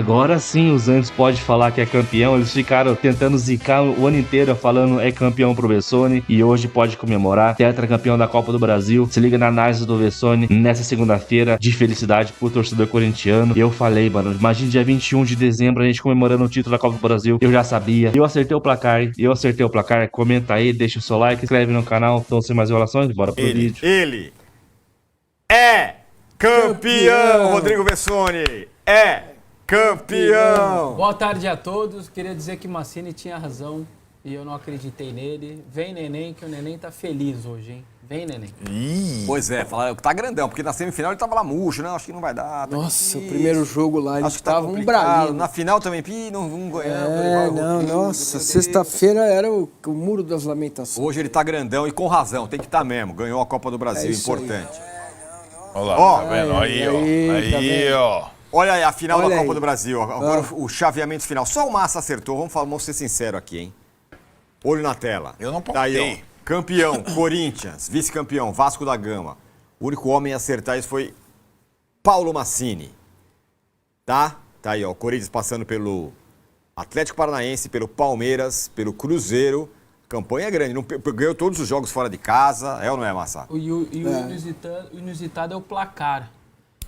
Agora sim o Santos pode falar que é campeão. Eles ficaram tentando zicar o ano inteiro falando é campeão pro Vessone e hoje pode comemorar. Tetracampeão da Copa do Brasil. Se liga na análise do Vessone nessa segunda-feira de felicidade pro torcedor corintiano. E eu falei, mano, imagina dia 21 de dezembro a gente comemorando o título da Copa do Brasil. Eu já sabia. Eu acertei o placar. Comenta aí, deixa o seu like, se inscreve no canal. Então, sem mais enrolações, bora pro vídeo. Ele é campeão, Rodrigo Vessone. É campeão! Boa tarde a todos. Queria dizer que Mancini tinha razão e eu não acreditei nele. Vem, Neném, que o Neném tá feliz hoje, hein? Vem, Neném. Pois é, falaram que tá grandão, porque na semifinal ele tava lá murcho, né? Acho que não vai dar. Tá nossa, o primeiro jogo lá, ele tava um complicado. bravinho. Na final também, não ganhamos. Nossa, sexta-feira era o muro das lamentações. Hoje ele tá grandão e com razão, tem que estar mesmo. Ganhou a Copa do Brasil, importante. Olha lá, tá vendo? Aí, ó. Olha aí a final da Copa do Brasil. Agora o chaveamento final. Só o Massa acertou, vamos ser sinceros aqui, hein? Olho na tela. Eu não tá aí, ó. Campeão, Corinthians. Vice-campeão, Vasco da Gama. O único homem a acertar isso foi Paulo Mancini. Tá? Tá aí, ó. Corinthians passando pelo Atlético Paranaense, pelo Palmeiras, pelo Cruzeiro. Campanha grande. Não, ganhou todos os jogos fora de casa. É ou não é, Massa? O inusitado é o placar.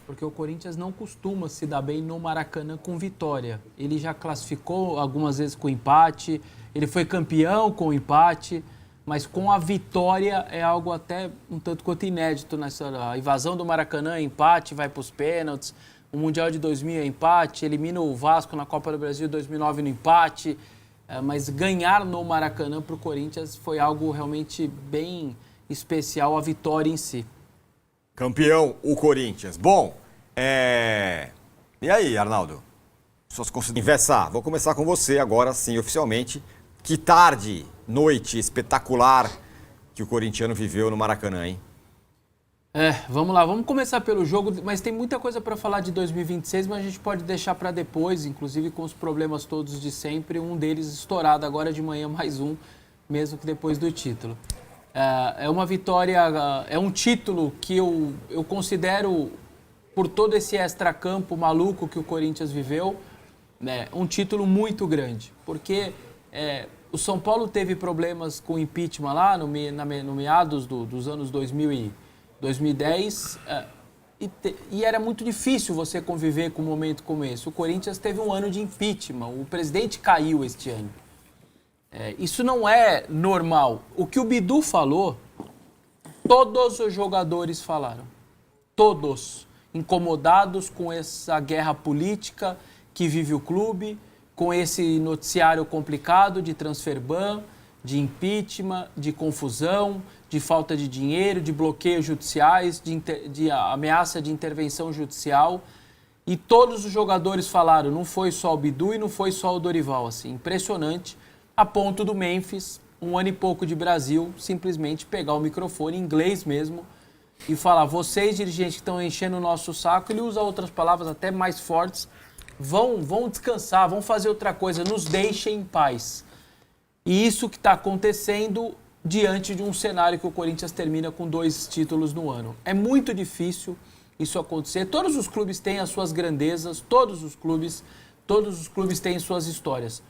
Porque o Corinthians não costuma se dar bem no Maracanã com vitória. Ele já classificou algumas vezes com empate, ele foi campeão com empate, mas com a vitória é algo até um tanto quanto inédito nessa hora. A invasão do Maracanã é empate, vai para os pênaltis. O Mundial de 2000 é empate, elimina o Vasco na Copa do Brasil 2009 no empate. Mas ganhar no Maracanã para o Corinthians foi algo realmente bem especial, a vitória em si. Campeão, o Corinthians. Bom, e aí, Arnaldo? Suas considerações. Invessa, vou começar com você agora, sim, oficialmente. Que tarde, noite espetacular que o corintiano viveu no Maracanã, hein? Vamos lá, vamos começar pelo jogo, mas tem muita coisa para falar de 2026, mas a gente pode deixar para depois, inclusive com os problemas todos de sempre, um deles estourado agora de manhã, mais um, mesmo que depois do título. É uma vitória, é um título que eu considero, por todo esse extracampo maluco que o Corinthians viveu, né, um título muito grande. Porque o São Paulo teve problemas com impeachment lá no meados dos anos 2000 e 2010, e era muito difícil você conviver com um momento como esse. O Corinthians teve um ano de impeachment, o presidente caiu este ano. Isso não é normal. O que o Bidu falou, todos os jogadores falaram. Todos. Incomodados com essa guerra política que vive o clube, com esse noticiário complicado de transfer ban, de impeachment, de confusão, de falta de dinheiro, de bloqueios judiciais, de ameaça de intervenção judicial. E todos os jogadores falaram, não foi só o Bidu e não foi só o Dorival. Assim, impressionante. A ponto do Memphis, um ano e pouco de Brasil, simplesmente pegar o microfone em inglês mesmo e falar, vocês dirigentes que estão enchendo o nosso saco, ele usa outras palavras até mais fortes, vão descansar, vão fazer outra coisa, nos deixem em paz. E isso que está acontecendo diante de um cenário que o Corinthians termina com 2 títulos no ano. É muito difícil isso acontecer. Todos os clubes têm as suas grandezas, todos os clubes têm suas histórias.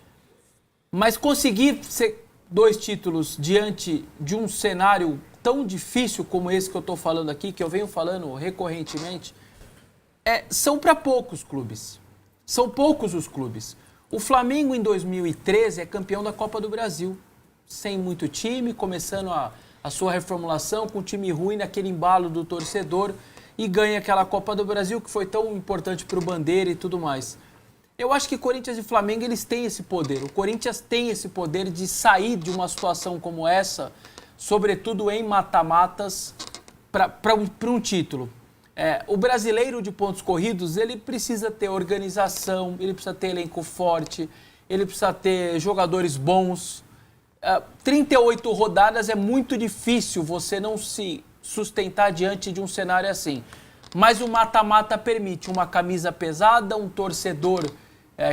Mas conseguir ser 2 títulos diante de um cenário tão difícil como esse que eu estou falando aqui, que eu venho falando recorrentemente, são para poucos clubes. São poucos os clubes. O Flamengo, em 2013, é campeão da Copa do Brasil. Sem muito time, começando a sua reformulação, com um time ruim, naquele embalo do torcedor, e ganha aquela Copa do Brasil, que foi tão importante para o Bandeira e tudo mais. Eu acho que Corinthians e Flamengo, eles têm esse poder. O Corinthians tem esse poder de sair de uma situação como essa, sobretudo em mata-matas, para um título. O brasileiro de pontos corridos, ele precisa ter organização, ele precisa ter elenco forte, ele precisa ter jogadores bons. 38 rodadas é muito difícil você não se sustentar diante de um cenário assim. Mas o mata-mata permite uma camisa pesada, um torcedor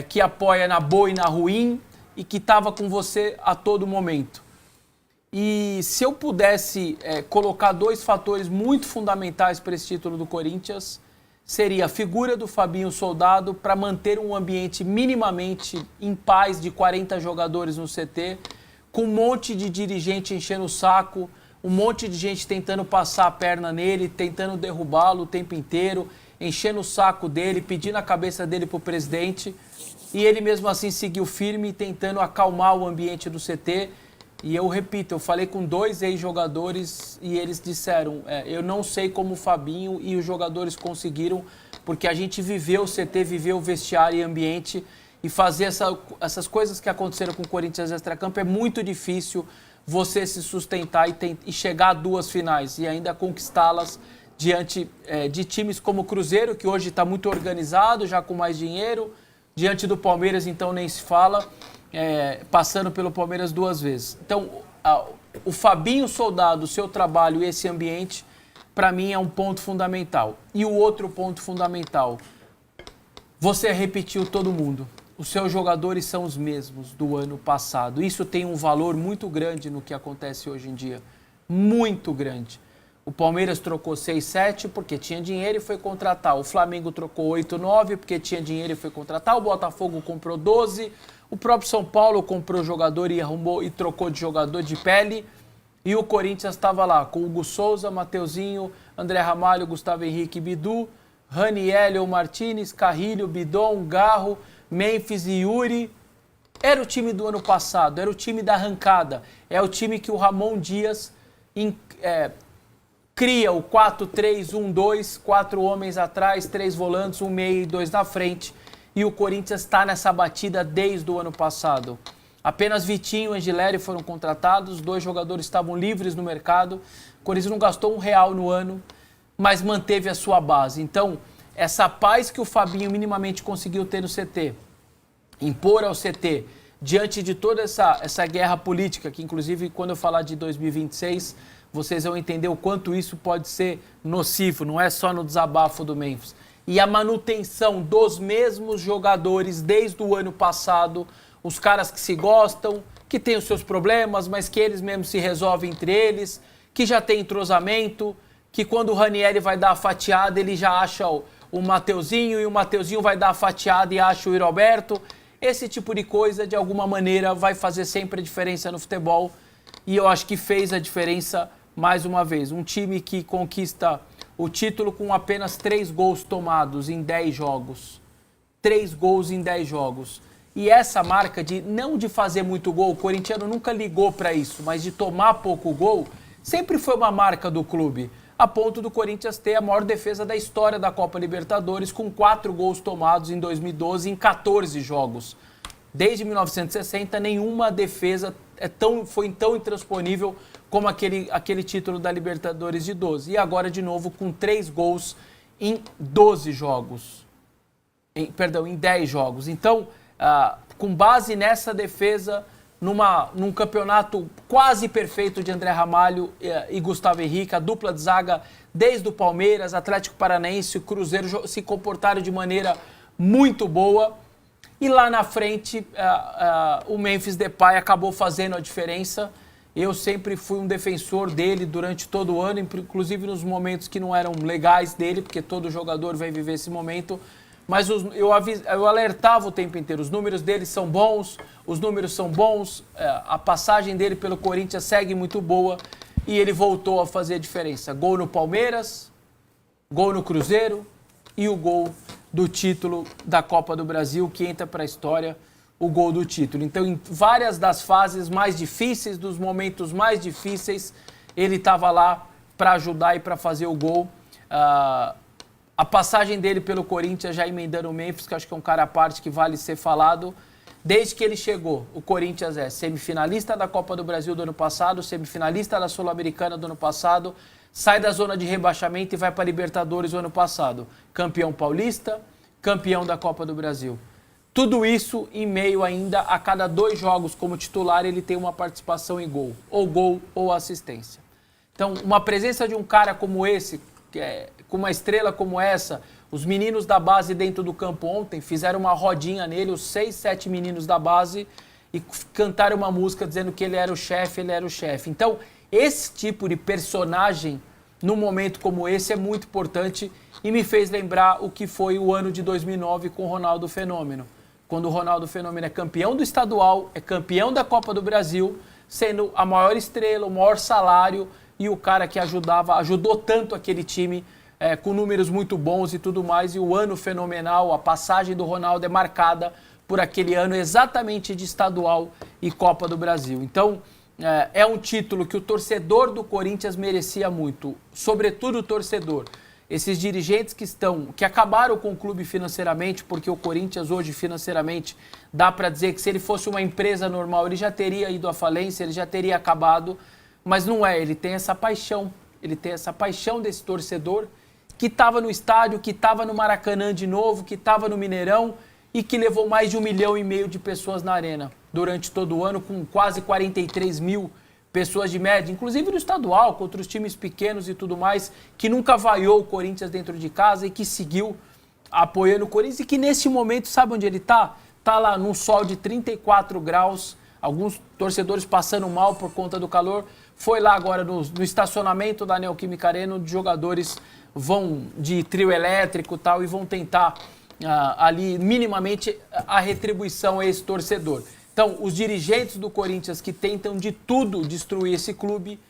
que apoia na boa e na ruim e que estava com você a todo momento. E se eu pudesse colocar 2 fatores muito fundamentais para esse título do Corinthians, seria a figura do Fabinho Soldado para manter um ambiente minimamente em paz de 40 jogadores no CT, com um monte de dirigente enchendo o saco, um monte de gente tentando passar a perna nele, tentando derrubá-lo o tempo inteiro, enchendo o saco dele, pedindo a cabeça dele para o presidente, e ele mesmo assim seguiu firme, tentando acalmar o ambiente do CT. E eu repito, eu falei com 2 ex-jogadores e eles disseram, eu não sei como o Fabinho e os jogadores conseguiram, porque a gente viveu o CT, viveu o vestiário e ambiente, e fazer essas coisas que aconteceram com o Corinthians extracampo é muito difícil você se sustentar e chegar a 2 finais e ainda conquistá-las diante de times como o Cruzeiro, que hoje está muito organizado, já com mais dinheiro, diante do Palmeiras, então nem se fala, passando pelo Palmeiras 2 vezes. Então, o Fabinho Soldado, o seu trabalho e esse ambiente, para mim é um ponto fundamental. E o outro ponto fundamental, você repetiu todo mundo. Os seus jogadores são os mesmos do ano passado. Isso tem um valor muito grande no que acontece hoje em dia. Muito grande. O Palmeiras trocou 6-7 porque tinha dinheiro e foi contratar. O Flamengo trocou 8-9 porque tinha dinheiro e foi contratar. O Botafogo comprou 12. O próprio São Paulo comprou jogador e arrumou e trocou de jogador de pele. E o Corinthians estava lá com Hugo Souza, Mateuzinho, André Ramalho, Gustavo Henrique, Bidu, Raniel Martinez, Carrilho, Bidon, Garro, Memphis e Yuri. Era o time do ano passado, era o time da arrancada. É o time que o Ramon Dias cria o 4-3-1-2, 4 homens atrás, 3 volantes, 1 meio e 2 na frente. E o Corinthians está nessa batida desde o ano passado. Apenas Vitinho e Angileri foram contratados, 2 jogadores estavam livres no mercado. O Corinthians não gastou R$1 no ano, mas manteve a sua base. Então, essa paz que o Fabinho minimamente conseguiu ter no CT, impor ao CT, diante de toda essa guerra política, que inclusive quando eu falar de 2026, vocês vão entender o quanto isso pode ser nocivo, não é só no desabafo do Memphis. E a manutenção dos mesmos jogadores desde o ano passado, os caras que se gostam, que têm os seus problemas, mas que eles mesmos se resolvem entre eles, que já tem entrosamento, que quando o Ranieri vai dar a fatiada, ele já acha o Mateuzinho, e o Mateuzinho vai dar a fatiada e acha o Roberto. Esse tipo de coisa, de alguma maneira, vai fazer sempre a diferença no futebol. E eu acho que fez a diferença mais uma vez. Um time que conquista o título com apenas 3 gols tomados em 10 jogos. 3 gols em 10 jogos. E essa marca não de fazer muito gol, o corintiano nunca ligou para isso, mas de tomar pouco gol, sempre foi uma marca do clube. A ponto do Corinthians ter a maior defesa da história da Copa Libertadores, com 4 gols tomados em 2012 em 14 jogos. Desde 1960, nenhuma defesa foi tão intransponível como aquele título da Libertadores de 12. E agora, de novo, com 3 gols em 12 jogos. Em 10 jogos. Então, com base nessa defesa, num campeonato quase perfeito de André Ramalho e Gustavo Henrique, a dupla de zaga desde o Palmeiras, Atlético Paranaense e Cruzeiro se comportaram de maneira muito boa. E lá na frente, o Memphis Depay acabou fazendo a diferença. Eu sempre fui um defensor dele durante todo o ano, inclusive nos momentos que não eram legais dele, porque todo jogador vai viver esse momento. Mas eu alertava o tempo inteiro, os números dele são bons, a passagem dele pelo Corinthians segue muito boa e ele voltou a fazer a diferença. Gol no Palmeiras, gol no Cruzeiro e o gol do título da Copa do Brasil, que entra para a história, o gol do título. Então, em várias das fases mais difíceis, dos momentos mais difíceis, ele estava lá para ajudar e para fazer o gol. A passagem dele pelo Corinthians, já emendando o Memphis, que acho que é um cara à parte que vale ser falado. Desde que ele chegou, o Corinthians é semifinalista da Copa do Brasil do ano passado, semifinalista da Sul-Americana do ano passado, sai da zona de rebaixamento e vai para a Libertadores do ano passado. Campeão paulista, campeão da Copa do Brasil. Tudo isso em meio ainda a cada 2 jogos como titular ele tem uma participação em gol ou assistência. Então, uma presença de um cara como esse, com uma estrela como essa, os meninos da base dentro do campo ontem fizeram uma rodinha nele, os 6, 7 meninos da base, e cantaram uma música dizendo que ele era o chefe. Então, esse tipo de personagem num momento como esse, é muito importante e me fez lembrar o que foi o ano de 2009 com o Ronaldo Fenômeno. Quando o Ronaldo Fenômeno é campeão do estadual, é campeão da Copa do Brasil, sendo a maior estrela, o maior salário e o cara que ajudou tanto aquele time com números muito bons e tudo mais. E o ano fenomenal, a passagem do Ronaldo é marcada por aquele ano exatamente de estadual e Copa do Brasil. Então, é um título que o torcedor do Corinthians merecia muito, sobretudo o torcedor. Esses dirigentes que acabaram com o clube financeiramente, porque o Corinthians hoje financeiramente dá para dizer que se ele fosse uma empresa normal ele já teria ido à falência, ele já teria acabado, mas não é, ele tem essa paixão desse torcedor que estava no estádio, que estava no Maracanã de novo, que estava no Mineirão e que levou mais de 1,5 milhão de pessoas na arena durante todo o ano, com quase 43 mil pessoas de média, inclusive no estadual, contra os times pequenos e tudo mais, que nunca vaiou o Corinthians dentro de casa e que seguiu apoiando o Corinthians e que nesse momento, sabe onde ele está? Está lá num sol de 34 graus, alguns torcedores passando mal por conta do calor. Foi lá agora no estacionamento da Neoquímica Arena, onde jogadores vão de trio elétrico e tal e vão tentar ali minimamente a retribuição a esse torcedor. Então, os dirigentes do Corinthians que tentam de tudo destruir esse clube,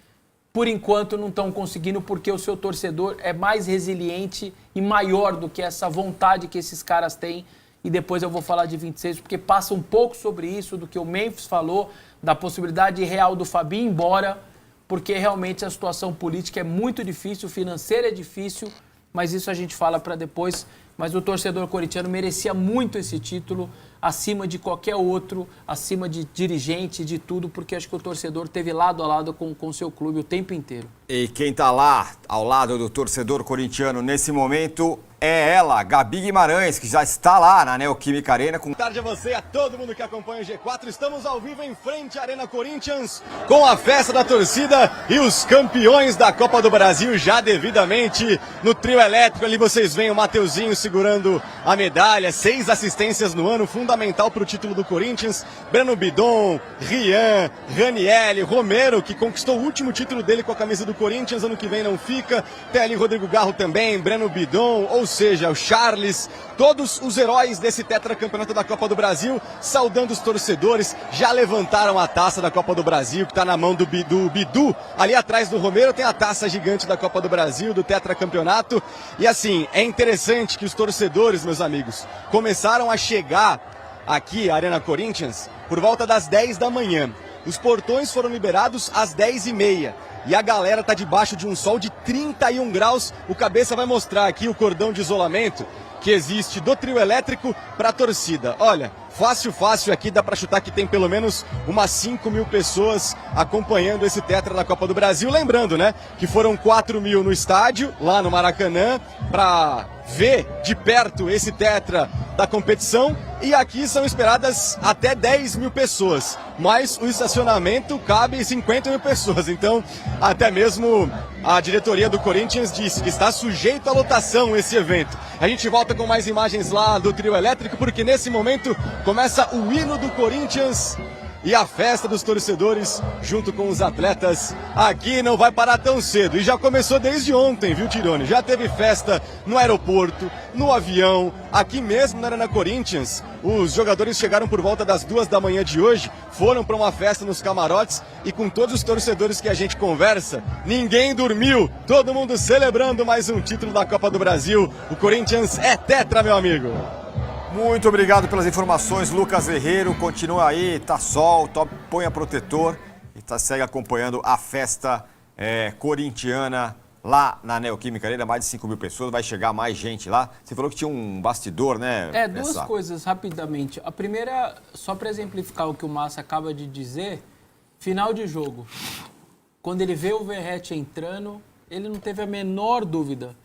por enquanto não estão conseguindo, porque o seu torcedor é mais resiliente e maior do que essa vontade que esses caras têm. E depois eu vou falar de 26, porque passa um pouco sobre isso, do que o Memphis falou, da possibilidade real do Fabinho ir embora, porque realmente a situação política é muito difícil, financeira é difícil, mas isso a gente fala para depois. Mas o torcedor corintiano merecia muito esse título, acima de qualquer outro, acima de dirigente, de tudo, porque acho que o torcedor esteve lado a lado com o seu clube o tempo inteiro. E quem está lá, ao lado do torcedor corintiano nesse momento, é ela, Gabi Guimarães, que já está lá na Neoquímica Arena. Boa tarde a você, a todo mundo que acompanha o G4. Estamos ao vivo em frente à Arena Corinthians, com a festa da torcida e os campeões da Copa do Brasil já devidamente no trio elétrico. Ali vocês veem o Mateuzinho segurando a medalha, 6 assistências no ano, fundamental para o título do Corinthians. Breno Bidon, Rian, Ranielli, Romero, que conquistou o último título dele com a camisa do Corinthians, ano que vem não fica. Tem ali Rodrigo Garro também, Breno Bidon, ou seja, o Charles, todos os heróis desse tetracampeonato da Copa do Brasil, saudando os torcedores, já levantaram a taça da Copa do Brasil, que está na mão do Bidu. Ali atrás do Romero tem a taça gigante da Copa do Brasil, do tetracampeonato. E assim, é interessante que os torcedores, meus amigos, começaram a chegar aqui à Arena Corinthians por volta das 10 da manhã. Os portões foram liberados às 10h30. E a galera tá debaixo de um sol de 31 graus. O Cabeça vai mostrar aqui o cordão de isolamento que existe do trio elétrico para a torcida. Olha, fácil aqui, dá para chutar que tem pelo menos umas 5 mil pessoas acompanhando esse tetra da Copa do Brasil. Lembrando, né, que foram 4 mil no estádio, lá no Maracanã, para ver de perto esse tetra da competição. E aqui são esperadas até 10 mil pessoas, mas o estacionamento cabe 50 mil pessoas. Então, até mesmo a diretoria do Corinthians disse que está sujeito à lotação esse evento. A gente volta com mais imagens lá do trio elétrico, porque nesse momento começa o hino do Corinthians e a festa dos torcedores junto com os atletas. Aqui não vai parar tão cedo e já começou desde ontem, viu, Tirone? Já teve festa no aeroporto, no avião, aqui mesmo na Arena Corinthians. Os jogadores chegaram por volta das 2 da manhã de hoje, foram para uma festa nos camarotes e com todos os torcedores que a gente conversa, ninguém dormiu, todo mundo celebrando mais um título da Copa do Brasil. O Corinthians é tetra, meu amigo. Muito obrigado pelas informações, Lucas Herrero. Continua aí, tá sol, ponha protetor e segue acompanhando a festa corintiana lá na Neoquímica Arena. Mais de 5 mil pessoas, vai chegar mais gente lá. Você falou que tinha um bastidor, né? Duas coisas rapidamente. A primeira, só para exemplificar o que o Massa acaba de dizer, final de jogo. Quando ele vê o Verratti entrando, ele não teve a menor dúvida.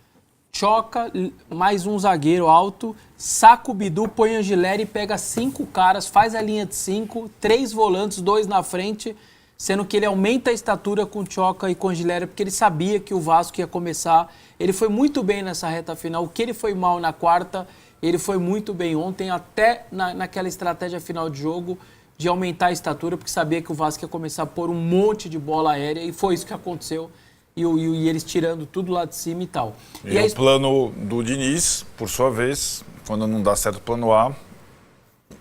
Choca, mais um zagueiro alto, saca o Bidu, põe Angileri e pega 5 caras, faz a linha de 5, 3 volantes, 2 na frente, sendo que ele aumenta a estatura com Choca e com Angileri, porque ele sabia que o Vasco ia começar. Ele foi muito bem nessa reta final. O que ele foi mal na quarta, ele foi muito bem ontem, até naquela estratégia final de jogo, de aumentar a estatura, porque sabia que o Vasco ia começar a pôr um monte de bola aérea, e foi isso que aconteceu. e eles tirando tudo lá de cima e tal. E o plano do Diniz, por sua vez, quando não dá certo o plano A,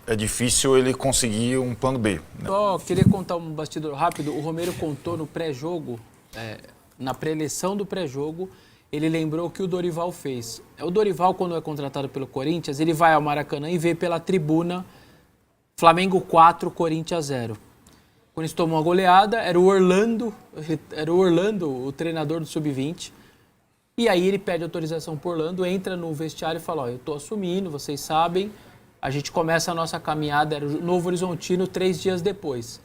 é difícil ele conseguir um plano B. Né? Só queria contar um bastidor rápido. O Romero contou no pré-jogo, na pré-eleição do pré-jogo, ele lembrou que o Dorival fez. O Dorival, quando é contratado pelo Corinthians, ele vai ao Maracanã e vê pela tribuna Flamengo 4, Corinthians 0. Quando eles tomam a goleada, era o Orlando, o treinador do Sub-20. E aí ele pede autorização pro Orlando, entra no vestiário e fala, eu tô assumindo, vocês sabem, a gente começa a nossa caminhada, era o Novo Horizontino 3 dias depois.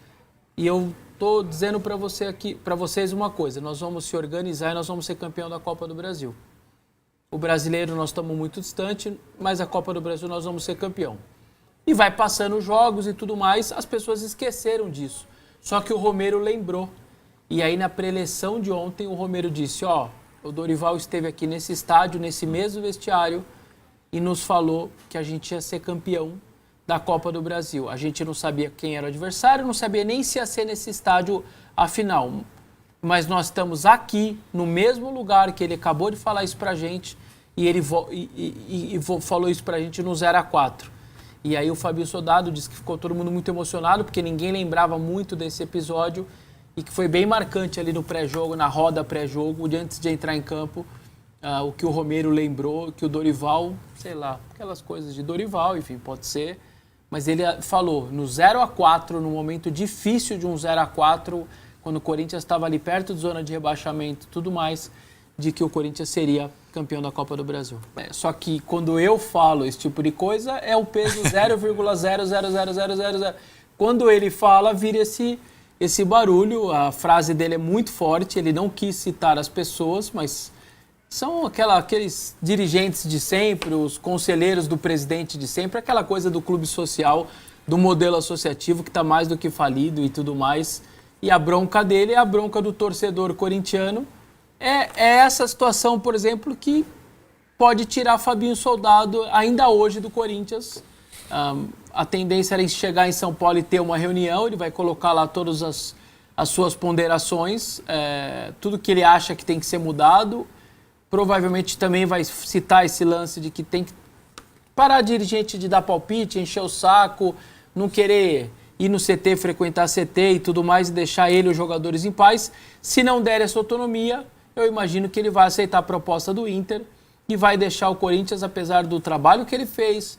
E eu tô dizendo para vocês uma coisa, nós vamos se organizar e nós vamos ser campeão da Copa do Brasil. O brasileiro nós estamos muito distante, mas a Copa do Brasil nós vamos ser campeão. E vai passando os jogos e tudo mais, as pessoas esqueceram disso. Só que o Romero lembrou. E aí na pré-eleição de ontem o Romero disse, o Dorival esteve aqui nesse estádio, nesse mesmo vestiário, e nos falou que a gente ia ser campeão da Copa do Brasil. A gente não sabia quem era o adversário, não sabia nem se ia ser nesse estádio a final. Mas nós estamos aqui, no mesmo lugar que ele acabou de falar isso pra gente, e ele falou isso pra gente no 0-4. E aí o Fabinho Soldado disse que ficou todo mundo muito emocionado, porque ninguém lembrava muito desse episódio, e que foi bem marcante ali no pré-jogo, na roda pré-jogo, antes de entrar em campo, o que o Romero lembrou, que o Dorival, sei lá, aquelas coisas de Dorival, enfim, pode ser, mas ele falou, no 0-4, no momento difícil de um 0-4, quando o Corinthians estava ali perto de zona de rebaixamento e tudo mais, de que o Corinthians seria campeão da Copa do Brasil. Só que quando eu falo esse tipo de coisa, é o peso 0,00000. Quando ele fala, vira esse barulho, a frase dele é muito forte, ele não quis citar as pessoas, mas são aqueles dirigentes de sempre, os conselheiros do presidente de sempre, aquela coisa do clube social, do modelo associativo que está mais do que falido e tudo mais. E a bronca dele é a bronca do torcedor corintiano. É essa situação, por exemplo, que pode tirar Fabinho Soldado ainda hoje do Corinthians. A tendência era chegar em São Paulo e ter uma reunião, ele vai colocar lá todas as suas ponderações, tudo que ele acha que tem que ser mudado. Provavelmente também vai citar esse lance de que tem que parar a dirigente de dar palpite, encher o saco, não querer ir no CT, frequentar CT e tudo mais e deixar ele e os jogadores em paz. Se não der essa autonomia, eu imagino que ele vai aceitar a proposta do Inter e vai deixar o Corinthians, apesar do trabalho que ele fez,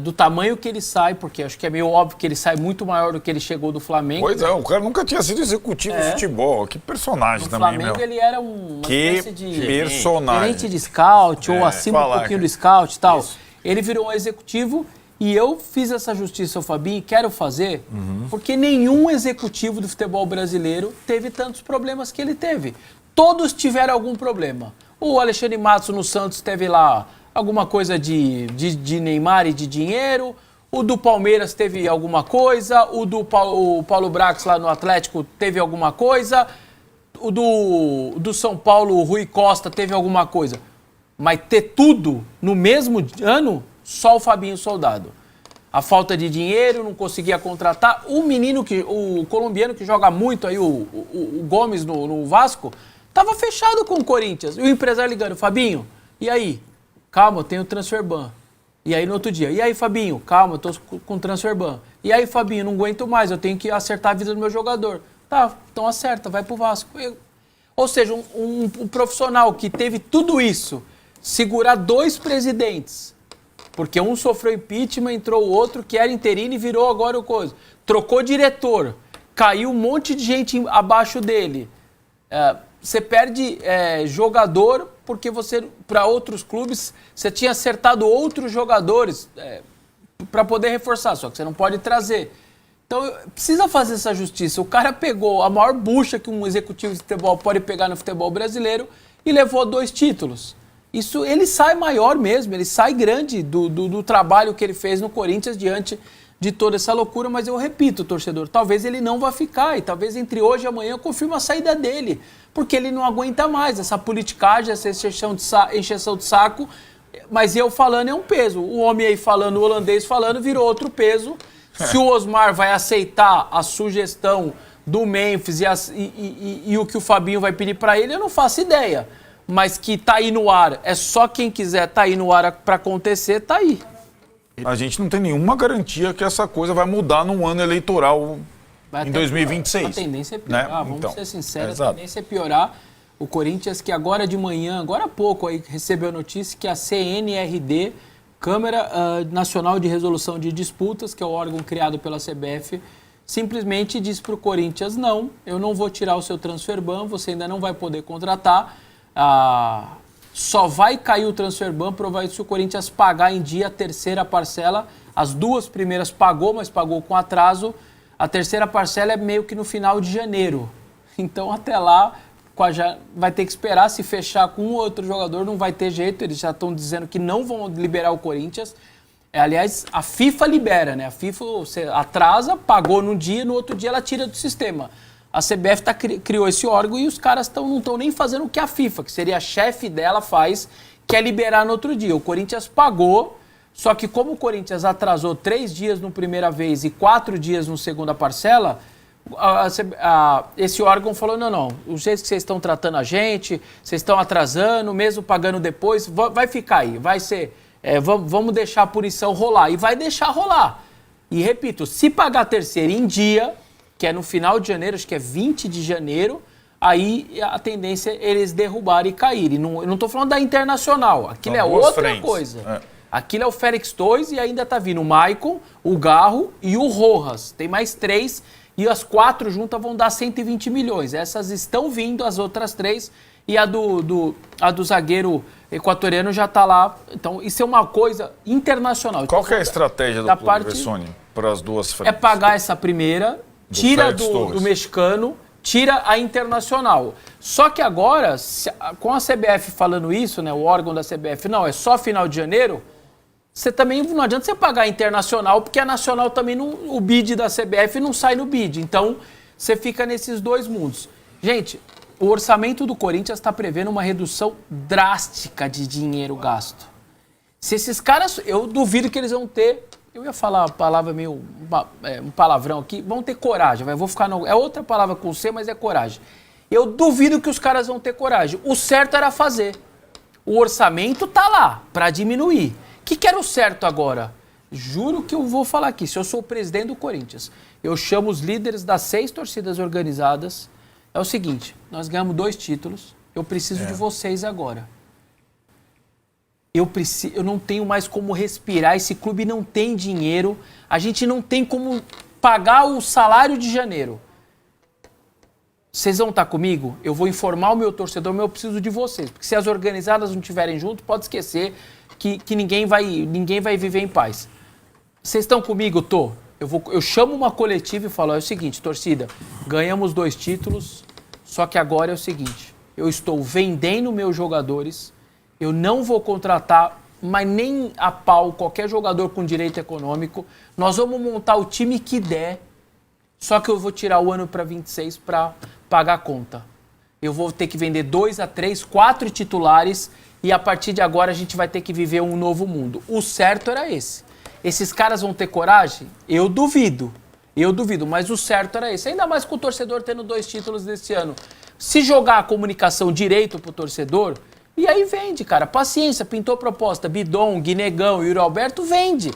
do tamanho que ele sai, porque acho que é meio óbvio que ele sai muito maior do que ele chegou do Flamengo. Pois é, o cara nunca tinha sido executivo de futebol. Que personagem no também, Flamengo, ele era uma espécie de personagem. gerente de scout, ou acima um pouquinho do scout e tal. Isso. Ele virou um executivo e eu fiz essa justiça ao Fabinho e quero fazer, porque nenhum executivo do futebol brasileiro teve tantos problemas que ele teve. Todos tiveram algum problema. O Alexandre Matos no Santos teve lá alguma coisa de Neymar e de dinheiro. O do Palmeiras teve alguma coisa. O Paulo Brax lá no Atlético teve alguma coisa. O do São Paulo, o Rui Costa, teve alguma coisa. Mas ter tudo no mesmo ano, só o Fabinho Soldado. A falta de dinheiro, não conseguia contratar. O colombiano que joga muito aí, o Gomes no Vasco, estava fechado com o Corinthians. E o empresário ligando, Fabinho, e aí? Calma, eu tenho transfer ban. E aí no outro dia, e aí Fabinho? Calma, eu tô com transfer ban. E aí Fabinho, não aguento mais, eu tenho que acertar a vida do meu jogador. Tá, então acerta, vai pro Vasco. Ou seja, um profissional que teve tudo isso, segurar 2 presidentes, porque um sofreu impeachment, entrou o outro que era interino e virou agora o coisa. Trocou diretor, caiu um monte de gente abaixo dele. Você perde jogador porque você, para outros clubes, você tinha acertado outros jogadores para poder reforçar, só que você não pode trazer. Então, precisa fazer essa justiça. O cara pegou a maior bucha que um executivo de futebol pode pegar no futebol brasileiro e levou 2 títulos. Isso, ele sai maior mesmo, ele sai grande do trabalho que ele fez no Corinthians diante de toda essa loucura, mas eu repito, torcedor, talvez ele não vá ficar e talvez entre hoje e amanhã eu confirme a saída dele, porque ele não aguenta mais essa politicagem, essa encheção de saco, mas eu falando é um peso, o homem aí falando, o holandês falando, virou outro peso. Se o Osmar vai aceitar a sugestão do Memphis e o que o Fabinho vai pedir para ele, eu não faço ideia. Mas que tá aí no ar, é só quem quiser tá aí no ar para acontecer, tá aí. A gente não tem nenhuma garantia que essa coisa vai mudar num ano eleitoral em 2026. A tendência é piorar, né? vamos Então, ser sinceros, exato. a tendência é piorar. O Corinthians, que agora de manhã, agora há pouco, aí, recebeu a notícia que a CNRD, Câmara Nacional de Resolução de Disputas, que é o órgão criado pela CBF, simplesmente disse para o Corinthians, não, eu não vou tirar o seu transfer ban, você ainda não vai poder contratar, só vai cair o transfer ban provavelmente se o Corinthians pagar em dia a terceira parcela. As duas primeiras pagou, mas pagou com atraso. A terceira parcela é meio que no final de janeiro. Então até lá vai ter que esperar. Se fechar com um ou outro jogador não vai ter jeito. Eles já estão dizendo que não vão liberar o Corinthians. Aliás, a FIFA libera, né? A FIFA você atrasa, pagou num dia, no outro dia ela tira do sistema. A CBF criou esse órgão e os caras não estão nem fazendo o que a FIFA, que seria a chefe dela, faz, que é liberar no outro dia. O Corinthians pagou, só que como o Corinthians atrasou 3 dias no primeira vez e 4 dias no segunda parcela, esse órgão falou, não, o jeito que vocês estão tratando a gente, vocês estão atrasando, mesmo pagando depois, vai ficar aí, vai ser, vamos deixar a punição rolar. E vai deixar rolar. E repito, se pagar a terceira em dia, que é no final de janeiro, acho que é 20 de janeiro, aí a tendência é eles derrubarem e caírem. Eu não estou falando da Internacional, aquilo é outra coisa. Aquilo é o Félix 2 e ainda está vindo o Maicon, o Garro e o Rojas. Tem mais 3 e as 4 juntas vão dar 120 milhões. Essas estão vindo, as outras 3, e a do zagueiro equatoriano já está lá. Então isso é uma coisa internacional. Qual que é a estratégia do Clube Vessone para as duas frentes? É pagar essa primeira, tira do mexicano, tira a Internacional. Só que agora, com a CBF falando isso, né, o órgão da CBF, não, é só final de janeiro, você também não adianta você pagar a Internacional, porque a Nacional também, o bid da CBF não sai no bid. Então, você fica nesses dois mundos. Gente, o orçamento do Corinthians está prevendo uma redução drástica de dinheiro gasto. Se esses caras, eu duvido que eles vão ter... Eu ia falar uma palavra meio... um palavrão aqui. Vão ter coragem. Vou ficar é outra palavra com C, mas é coragem. Eu duvido que os caras vão ter coragem. O certo era fazer. O orçamento tá lá para diminuir. O que era o certo agora? Juro que eu vou falar aqui. Se eu sou o presidente do Corinthians, eu chamo os líderes das 6 torcidas organizadas. É o seguinte, nós ganhamos 2 títulos. Eu preciso de vocês agora. Eu não tenho mais como respirar, esse clube não tem dinheiro, a gente não tem como pagar o salário de janeiro. Vocês vão estar comigo? Eu vou informar o meu torcedor, mas eu preciso de vocês. Porque se as organizadas não estiverem junto, pode esquecer que ninguém vai viver em paz. Vocês estão comigo? Tô. Eu chamo uma coletiva e falo, é o seguinte, torcida, ganhamos 2 títulos, só que agora é o seguinte, eu estou vendendo meus jogadores. Eu não vou contratar, mas nem a pau, qualquer jogador com direito econômico. Nós vamos montar o time que der, só que eu vou tirar o ano para 26 para pagar a conta. Eu vou ter que vender 2 a 3, 4 titulares e a partir de agora a gente vai ter que viver um novo mundo. O certo era esse. Esses caras vão ter coragem? Eu duvido, mas o certo era esse. Ainda mais com o torcedor tendo 2 títulos desse ano. Se jogar a comunicação direito pro torcedor... E aí vende, cara. Paciência, pintou proposta. Bidon, Guinegão, Yuri Alberto, vende.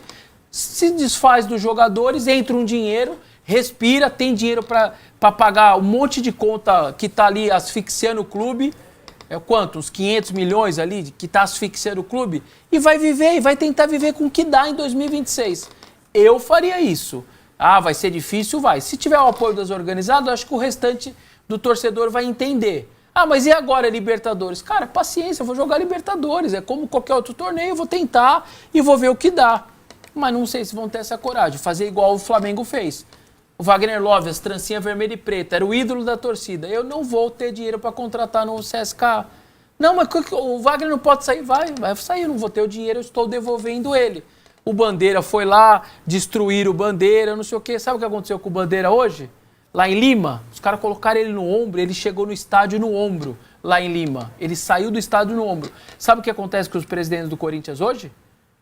Se desfaz dos jogadores, entra um dinheiro, respira, tem dinheiro para pagar um monte de conta que tá ali asfixiando o clube. É quanto? Uns 500 milhões ali que tá asfixiando o clube. E vai viver, e vai tentar viver com o que dá em 2026. Eu faria isso. Ah, vai ser difícil? Vai. Se tiver o apoio das organizadas, acho que o restante do torcedor vai entender. Ah, mas e agora Libertadores? Cara, paciência, eu vou jogar Libertadores. É como qualquer outro torneio, eu vou tentar e vou ver o que dá. Mas não sei se vão ter essa coragem, fazer igual o Flamengo fez. O Wagner Love, as trancinhas vermelha e preta, era o ídolo da torcida. Eu não vou ter dinheiro para contratar no CSK. Não, mas o Wagner não pode sair. Vai sair, eu não vou ter o dinheiro, eu estou devolvendo ele. O Bandeira foi lá, destruir o Bandeira, não sei o quê. Sabe o que aconteceu com o Bandeira hoje? Lá em Lima, os caras colocaram ele no ombro, ele chegou no estádio no ombro, lá em Lima. Ele saiu do estádio no ombro. Sabe o que acontece com os presidentes do Corinthians hoje?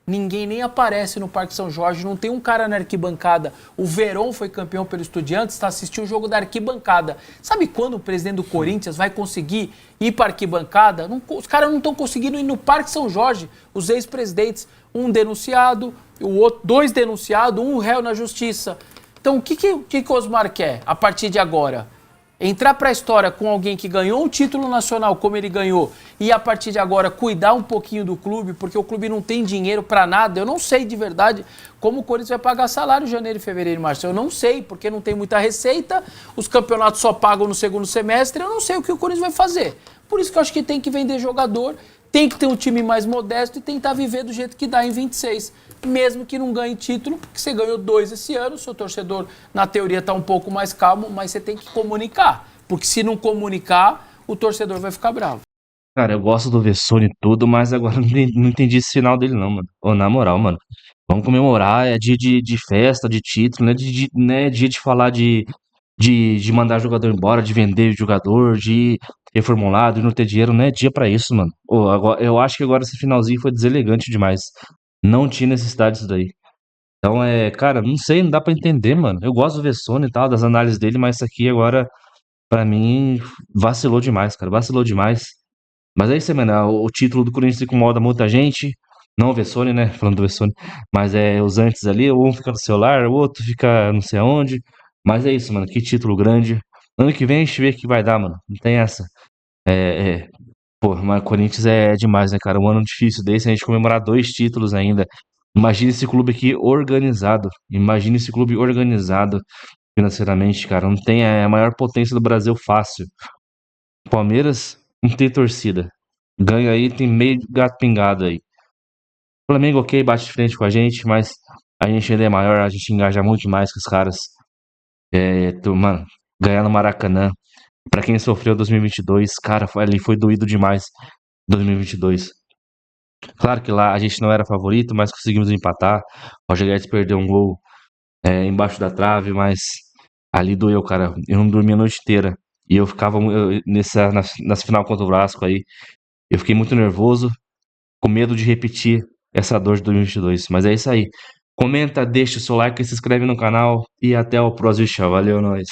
ninguém nem aparece no Parque São Jorge, não tem um cara na arquibancada. O Verón foi campeão pelo Estudiantes, tá assistindo o jogo da arquibancada. Sabe quando o presidente do Corinthians vai conseguir ir para arquibancada? Os caras não estão conseguindo ir no Parque São Jorge, os ex-presidentes. Um denunciado, o outro, 2 denunciados, um réu na justiça. Então, o que o Osmar quer a partir de agora? Entrar para a história com alguém que ganhou um título nacional como ele ganhou e a partir de agora cuidar um pouquinho do clube, porque o clube não tem dinheiro para nada. Eu não sei de verdade como o Corinthians vai pagar salário em janeiro, fevereiro e março. Eu não sei, porque não tem muita receita, os campeonatos só pagam no segundo semestre, eu não sei o que o Corinthians vai fazer. Por isso que eu acho que tem que vender jogador, tem que ter um time mais modesto e tentar viver do jeito que dá em 26. Mesmo que não ganhe título, porque você ganhou 2 esse ano, seu torcedor, na teoria, está um pouco mais calmo, mas você tem que comunicar. Porque se não comunicar, o torcedor vai ficar bravo. Cara, eu gosto do Vessone e tudo, mas agora não entendi esse final dele não, mano. Ô, na moral, mano. Vamos comemorar, é dia de festa, de título, não é dia de falar de mandar jogador embora, de vender jogador, de reformulado, de não ter dinheiro, não é dia pra isso, mano. Ô, agora, eu acho que agora esse finalzinho foi deselegante demais. Não tinha necessidade disso daí. Então, cara, não sei, não dá pra entender, mano. Eu gosto do Vessone e tal, das análises dele, mas isso aqui agora, pra mim, vacilou demais, cara, vacilou demais. Mas é isso aí, mano, o título do Corinthians incomoda muita gente, não o Vessone, né, falando do Vessone, mas os antes ali, um fica no celular, o outro fica não sei aonde, mas é isso, mano, que título grande. Ano que vem a gente vê o que vai dar, mano, não tem essa. Pô, mas o Corinthians é demais, né, cara? Um ano difícil desse, a gente comemorar 2 títulos ainda. Imagina esse clube aqui organizado. Imagina esse clube organizado financeiramente, cara. Não tem a maior potência do Brasil fácil. Palmeiras não tem torcida. Ganha aí, tem meio gato pingado aí. Flamengo, ok, bate de frente com a gente, mas a gente ainda é maior, a gente engaja muito mais que os caras. Mano, ganhar no Maracanã. Pra quem sofreu 2022, cara, ali foi doído demais 2022. Claro que lá a gente não era favorito, mas conseguimos empatar. O Roger Guedes perdeu um gol embaixo da trave, mas ali doeu, cara. Eu não dormi a noite inteira. E eu ficava nessa final contra o Vasco aí. Eu fiquei muito nervoso, com medo de repetir essa dor de 2022. Mas é isso aí. Comenta, deixa o seu like, se inscreve no canal e até o próximo. Valeu, nós.